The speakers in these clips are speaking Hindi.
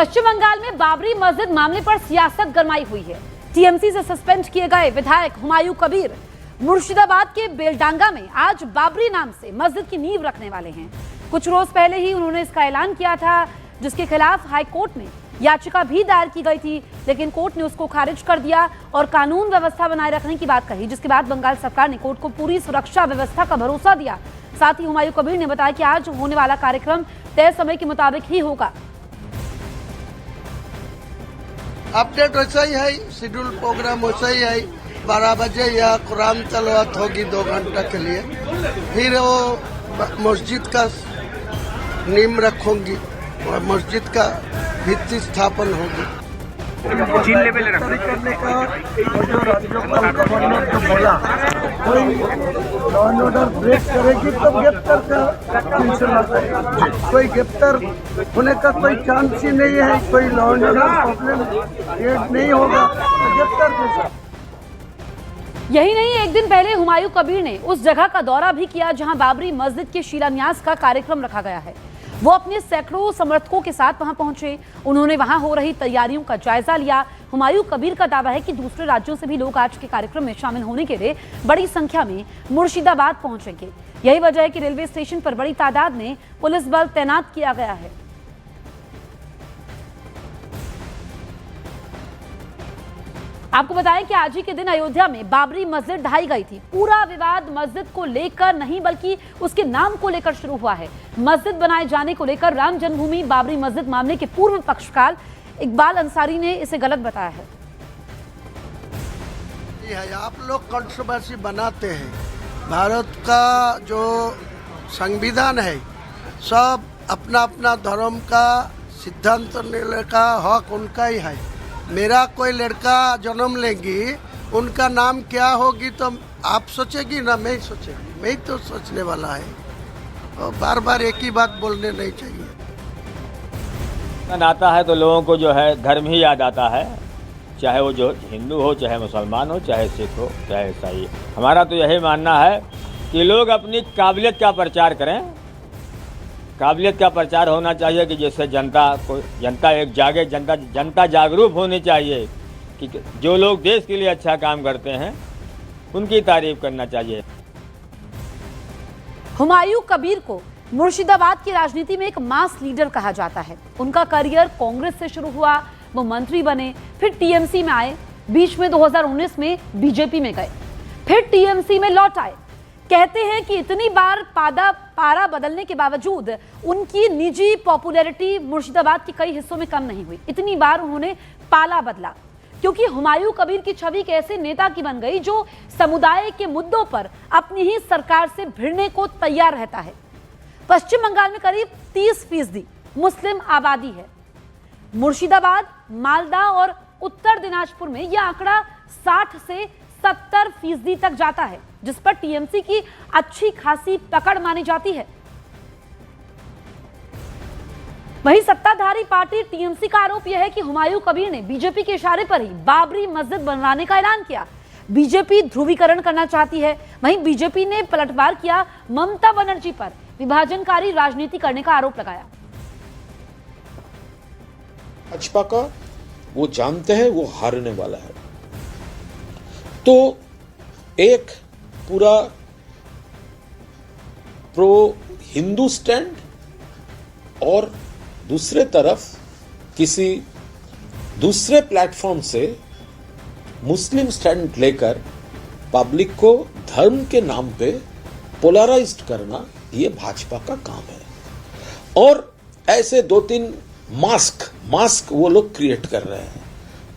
पश्चिम बंगाल में बाबरी मस्जिद मामले पर सियासत गरमाई हुई है। टीएमसी से सस्पेंड किए गए विधायक हुमायूं कबीर मुर्शिदाबाद के बेलडांगा में आज बाबरी नाम से मस्जिद की नींव रखने वाले हैं। कुछ रोज पहले ही उन्होंने इसका ऐलान किया था, जिसके खिलाफ हाई कोर्ट में याचिका भी दायर की गई थी, लेकिन कोर्ट ने उसको खारिज कर दिया और कानून व्यवस्था बनाए रखने की बात कही, जिसके बाद बंगाल सरकार ने कोर्ट को पूरी सुरक्षा व्यवस्था का भरोसा दिया। साथ ही हुमायूं कबीर ने बताया कि आज होने वाला कार्यक्रम तय समय के मुताबिक ही होगा। अपडेट वैसा ही है, शेड्यूल प्रोग्राम वैसा ही है। 12 बजे यह कुरान तलवात होगी 2 घंटा के लिए, फिर वो मस्जिद का नींव रखूंगी और मस्जिद का भित्ति स्थापन होगी। जिन लेवल करने का और जो राज्यों का गवर्नर जो बोला, कोई लॉ एंड ऑर्डर ब्रेक करेगी तो गिरफ्तार का इंशाल्लाह करेगी। कोई गिरफ्तार होने का कोई चांस ही नहीं है। कोई law and order problem create नहीं होगा तो गिरफ्तार कैसा। यही नहीं, एक दिन पहले हुमायूं कबीर ने उस जगह का दौरा भी किया जहां बाबरी मस्जिद के शिलान्यास का कार्यक्रम रखा गया है। वो अपने सैकड़ों समर्थकों के साथ वहां पहुंचे। उन्होंने वहां हो रही तैयारियों का जायजा लिया। हुमायूं कबीर का दावा है कि दूसरे राज्यों से भी लोग आज के कार्यक्रम में शामिल होने के लिए बड़ी संख्या में मुर्शिदाबाद पहुंचेंगे। यही वजह है कि रेलवे स्टेशन पर बड़ी तादाद में पुलिस बल तैनात किया गया है। आपको बताएं कि आज ही के दिन अयोध्या में बाबरी मस्जिद ढाई गई थी। पूरा विवाद मस्जिद को लेकर नहीं बल्कि उसके नाम को लेकर शुरू हुआ है। मस्जिद बनाए जाने को लेकर राम जन्मभूमि बाबरी मस्जिद मामले के पूर्व पक्षकार इकबाल अंसारी ने इसे गलत बताया है। आप लोग कंट्रोवर्सी बनाते हैं। भारत का जो संविधान है, सब अपना अपना धर्म का सिद्धांत लेने का हक उनका ही है। मेरा कोई लड़का जन्म लेगी, उनका नाम क्या होगी तो आप सोचेगी ना, मैं सोचेगी। मैं तो सोचने वाला है और बार बार एक ही बात बोलने नहीं चाहिए। आता है तो लोगों को जो है धर्म ही याद आता है, चाहे वो जो हिंदू हो, चाहे मुसलमान हो, चाहे सिख हो, चाहे ईसाई। हमारा तो यही मानना है कि लोग अपनी काबिलियत का प्रचार करें। काबिलियत का प्रचार होना चाहिए कि जैसे जनता एक जागे, जनता जागरूक होनी चाहिए कि जो लोग देश के लिए अच्छा काम करते हैं उनकी तारीफ करना चाहिए। हुमायूं कबीर को मुर्शिदाबाद की राजनीति में एक मास लीडर कहा जाता है। उनका करियर कांग्रेस से शुरू हुआ, वो मंत्री बने, फिर टीएमसी में आए, बीच में 2019 में बीजेपी में गए, फिर टीएमसी में लौट आए। कहते हैं कि इतनी बार पारा बदलने के बावजूद उनकी निजी पॉपुलैरिटी मुर्शिदाबाद के कई हिस्सों में कम नहीं हुई। इतनी बार उन्होंने पाला बदला क्योंकि हुमायूं कबीर की छवि एक ऐसे नेता की बन गई जो समुदाय के मुद्दों पर अपनी ही सरकार से भिड़ने को तैयार रहता है। पश्चिम बंगाल में करीब 30% मुस्लिम आबादी है। मुर्शिदाबाद, मालदा और उत्तर दिनाजपुर में यह आंकड़ा 60 से 70% तक जाता है, जिस पर टीएमसी की अच्छी खासी पकड़ मानी जाती है। वहीं सत्ताधारी पार्टी टीएमसी का आरोप यह है कि हुमायूं कबीर ने बीजेपी के इशारे पर ही बाबरी मस्जिद बनवाने का ऐलान किया। बीजेपी ध्रुवीकरण करना चाहती है। वहीं बीजेपी ने पलटवार किया, ममता बनर्जी पर विभाजनकारी राजनीति करने का आरोप लगाया। भाजपा का वो जानते हैं वो हारने वाला है, तो एक पूरा प्रो हिंदू स्टैंड और दूसरे तरफ किसी दूसरे प्लेटफॉर्म से मुस्लिम स्टैंड लेकर पब्लिक को धर्म के नाम पे पोलराइज्ड करना, ये भाजपा का काम है। और ऐसे 2-3 मास्क वो लोग क्रिएट कर रहे हैं,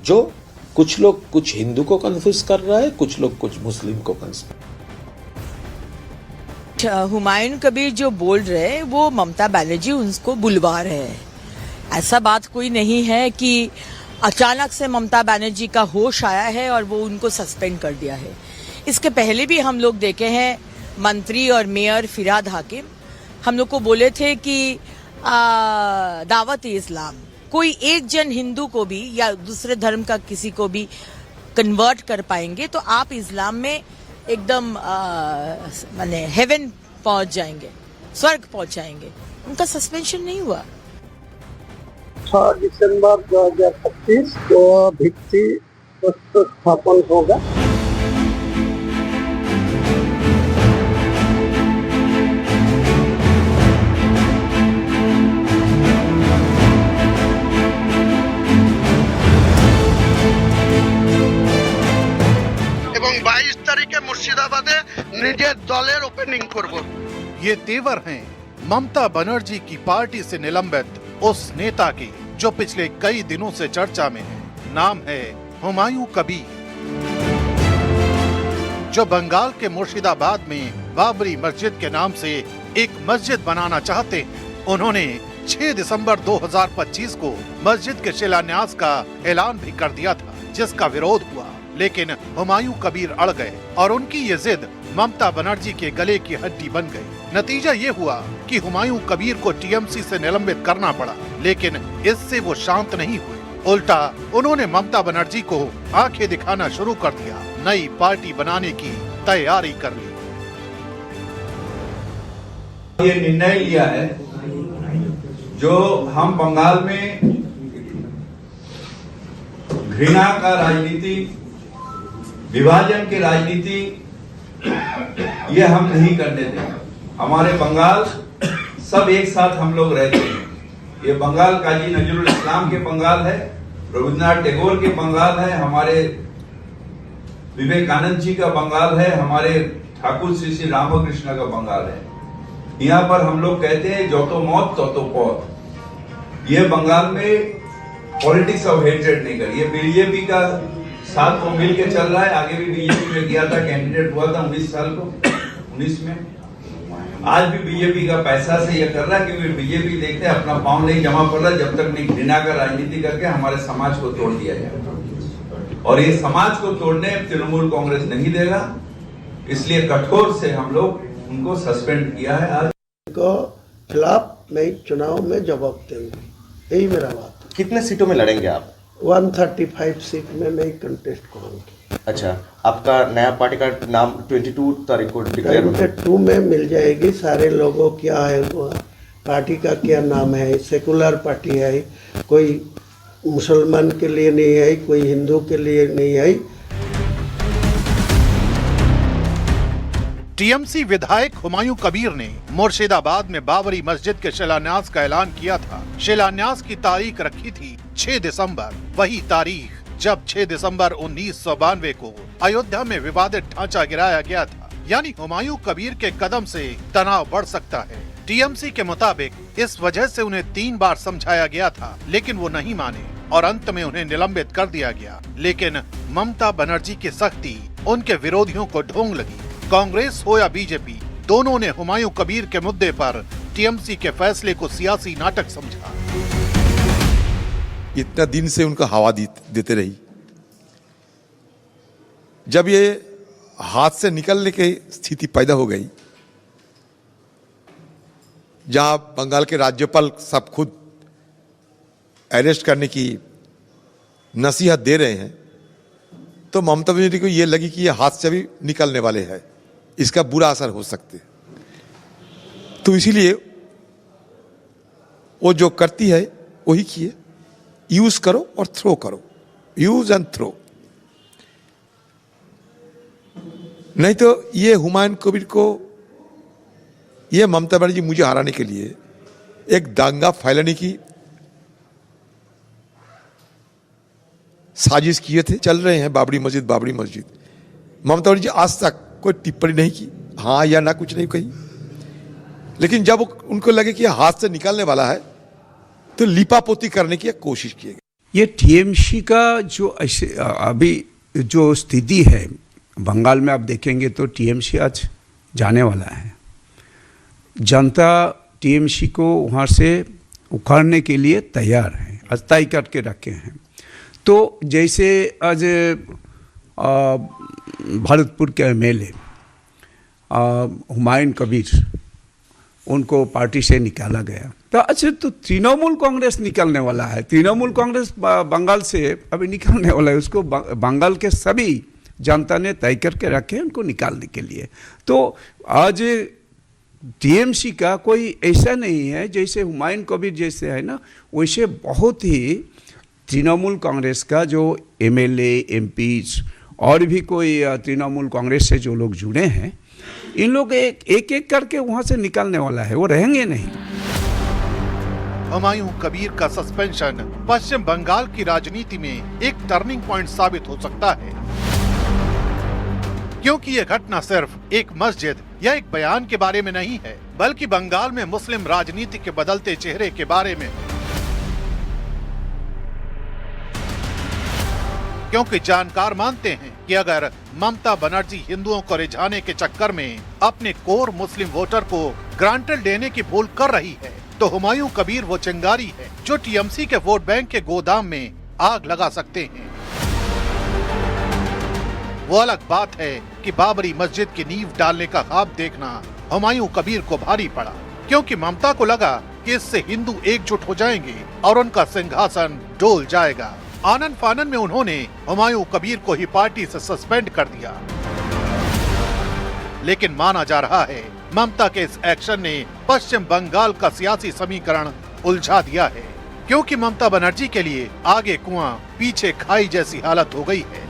जो कुछ लोग कुछ हिंदू को कंफ्यूज कर रहा है, कुछ लोग कुछ मुस्लिम को कंफ्यूज। हुमायूं कबीर जो बोल रहे हैं वो ममता बनर्जी उनको बुलवा रहे हैं। ऐसा बात कोई नहीं है कि अचानक से ममता बनर्जी का होश आया है और वो उनको सस्पेंड कर दिया है। इसके पहले भी हम लोग देखे हैं, मंत्री और मेयर फिरहाद हाकिम हम लोग को बोले थे कि दावत इस्लाम कोई एक जन हिंदू को भी या दूसरे धर्म का किसी को भी कन्वर्ट कर पाएंगे तो आप इस्लाम में एकदम माने हेवन पहुंच जाएंगे, स्वर्ग पहुंच जाएंगे। उनका सस्पेंशन नहीं हुआ। 6 दिसंबर 2025 को भित्ति प्रस्तुत स्थापन होगा। এবং 22 তারিখে মুর্শিদাবাদে নিজের দলের ওপেনিং করব। ये तेवर हैं ममता बनर्जी की पार्टी से निलंबित उस नेता के जो पिछले कई दिनों से चर्चा में है। नाम है हुमायूं कबीर, जो बंगाल के मुर्शिदाबाद में बाबरी मस्जिद के नाम से एक मस्जिद बनाना चाहते हैं। उन्होंने 6 दिसंबर 2025 को मस्जिद के शिलान्यास का ऐलान भी कर दिया था, जिसका विरोध हुआ, लेकिन हुमायूं कबीर अड़ गए और उनकी ये जिद ममता बनर्जी के गले की हड्डी बन गई। नतीजा ये हुआ कि हुमायूं कबीर को टीएमसी से निलंबित करना पड़ा, लेकिन इससे वो शांत नहीं हुए। उल्टा उन्होंने ममता बनर्जी को आंखें दिखाना शुरू कर दिया, नई पार्टी बनाने की तैयारी कर ली। ये निर्णय लिया है जो हम बंगाल में घृणा का राजनीति, विभाजन की राजनीति ये हम नहीं करने देंगे। हमारे बंगाल सब एक साथ हम लोग रहते हैं। ये बंगाल काजी नजरुल इस्लाम के बंगाल है, रविन्द्रनाथ टैगोर के बंगाल है, हमारे विवेकानंद जी का बंगाल है, हमारे ठाकुर श्री रामकृष्ण का बंगाल है। यहाँ पर हम लोग कहते हैं जो तो मौत तो पौत। ये बंगाल में पॉलिटिक्स ऑफ हेट्रेड नहीं कर, ये बीजेपी का साथ को मिल के चल रहा है। आगे भी बीजेपी में गया था, कैंडिडेट हुआ था 19 साल को 19 में। आज भी बीजेपी का पैसा से ये कर रहा है, क्योंकि बीजेपी देखते हैं अपना पाँव नहीं जमा पड़ रहा जब तक नहीं घृणा का राजनीति करके हमारे समाज को तोड़ दिया जाए। और ये समाज को तोड़ने तृणमूल कांग्रेस नहीं देगा, इसलिए कठोर से हम लोग उनको सस्पेंड किया है। आज को खिलाफ मैं चुनाव में जवाब देंगे, यही मेरा बात। कितने सीटों में लड़ेंगे आप? 135 सीट में मैं कंटेस्ट करूंगी। अच्छा, आपका नया पार्टी का नाम 22 तारीख को डिक्लेयर 22 में मिल जाएगी। सारे लोगों क्या है वो पार्टी का क्या नाम है, सेकुलर पार्टी है, कोई मुसलमान के लिए नहीं है, कोई हिंदू के लिए नहीं है। टीएमसी विधायक हुमायूं कबीर ने मुर्शिदाबाद में बाबरी मस्जिद के शिलान्यास का ऐलान किया था। शिलान्यास की तारीख रखी थी 6 दिसंबर, वही तारीख जब 6 दिसंबर 1992 को अयोध्या में विवादित ढांचा गिराया गया था। यानी हुमायूं कबीर के कदम से तनाव बढ़ सकता है। टीएमसी के मुताबिक इस वजह से उन्हें 3 बार समझाया गया था, लेकिन वो नहीं माने और अंत में उन्हें निलंबित कर दिया गया। लेकिन ममता बनर्जी की सख्ती उनके विरोधियों को ढोंग लगी। कांग्रेस हो या बीजेपी, दोनों ने हुमायूं कबीर के मुद्दे पर टीएमसी के फैसले को सियासी नाटक समझा। इतना दिन से उनका हवा देते रही। जब ये हाथ से निकलने की स्थिति पैदा हो गई, जहां बंगाल के राज्यपाल सब खुद अरेस्ट करने की नसीहत दे रहे हैं, तो ममता बनर्जी को ये लगी कि ये हाथ से भी निकलने वाले हैं, इसका बुरा असर हो सकते। तो इसीलिए वो जो करती है वही किए, यूज करो और थ्रो करो, यूज एंड थ्रो। नहीं तो ये हुमायूं कबीर को, ये ममता बनर्जी मुझे हराने के लिए एक दांगा फैलाने की साजिश किए थे, चल रहे हैं। बाबरी मस्जिद ममता बनर्जी आज तक कोई टिप्पणी नहीं की, हाँ या ना कुछ नहीं कही। लेकिन जब उनको लगे कि हाथ से निकलने वाला है तो लिपापोती करने की कोशिश की। ये टीएमसी का जो अभी जो स्थिति है बंगाल में, आप देखेंगे तो टीएमसी आज जाने वाला है। जनता टीएमसी को वहाँ से उखाड़ने के लिए तैयार है, आज तय करके रखे हैं। तो जैसे आज भरतपुर के एमएलए हुमायूं कबीर, उनको पार्टी से निकाला गया, तो अच्छा तो तृणमूल कांग्रेस निकलने वाला है। तृणमूल कांग्रेस बंगाल से अभी निकलने वाला है, उसको बंगाल के सभी जनता ने तय करके रखे हैं उनको निकालने के लिए। तो आज टीएमसी का कोई ऐसा नहीं है जैसे हुमायूं कबीर जैसे है ना, वैसे बहुत ही तृणमूल कांग्रेस का जो एमएलए एमपीज और भी कोई तृणमूल कांग्रेस से जो लोग जुड़े हैं, इन लोग एक करके वहां से निकालने वाला है, वो रहेंगे नहीं। हुमायूं कबीर का सस्पेंशन पश्चिम बंगाल की राजनीति में एक टर्निंग पॉइंट साबित हो सकता है, क्योंकि ये घटना सिर्फ एक मस्जिद या एक बयान के बारे में नहीं है, बल्कि बंगाल में मुस्लिम राजनीति के बदलते चेहरे के बारे में। क्योंकि जानकार मानते हैं कि अगर ममता बनर्जी हिंदुओं को रिझाने के चक्कर में अपने कोर मुस्लिम वोटर को ग्रांटेड देने की भूल कर रही है, तो हुमायूं कबीर वो चिंगारी है जो टीएमसी के वोट बैंक के गोदाम में आग लगा सकते हैं। वो अलग बात है कि बाबरी मस्जिद की नींव डालने का ख्वाब देखना हुमायूं कबीर को भारी पड़ा, क्योंकि ममता को लगा कि इससे हिंदू एकजुट हो जाएंगे और उनका सिंहासन डोल जाएगा। आनन फानन में उन्होंने हुमायूं कबीर को ही पार्टी से सस्पेंड कर दिया। लेकिन माना जा रहा है ममता के इस एक्शन ने पश्चिम बंगाल का सियासी समीकरण उलझा दिया है, क्योंकि ममता बनर्जी के लिए आगे कुआं पीछे खाई जैसी हालत हो गई है।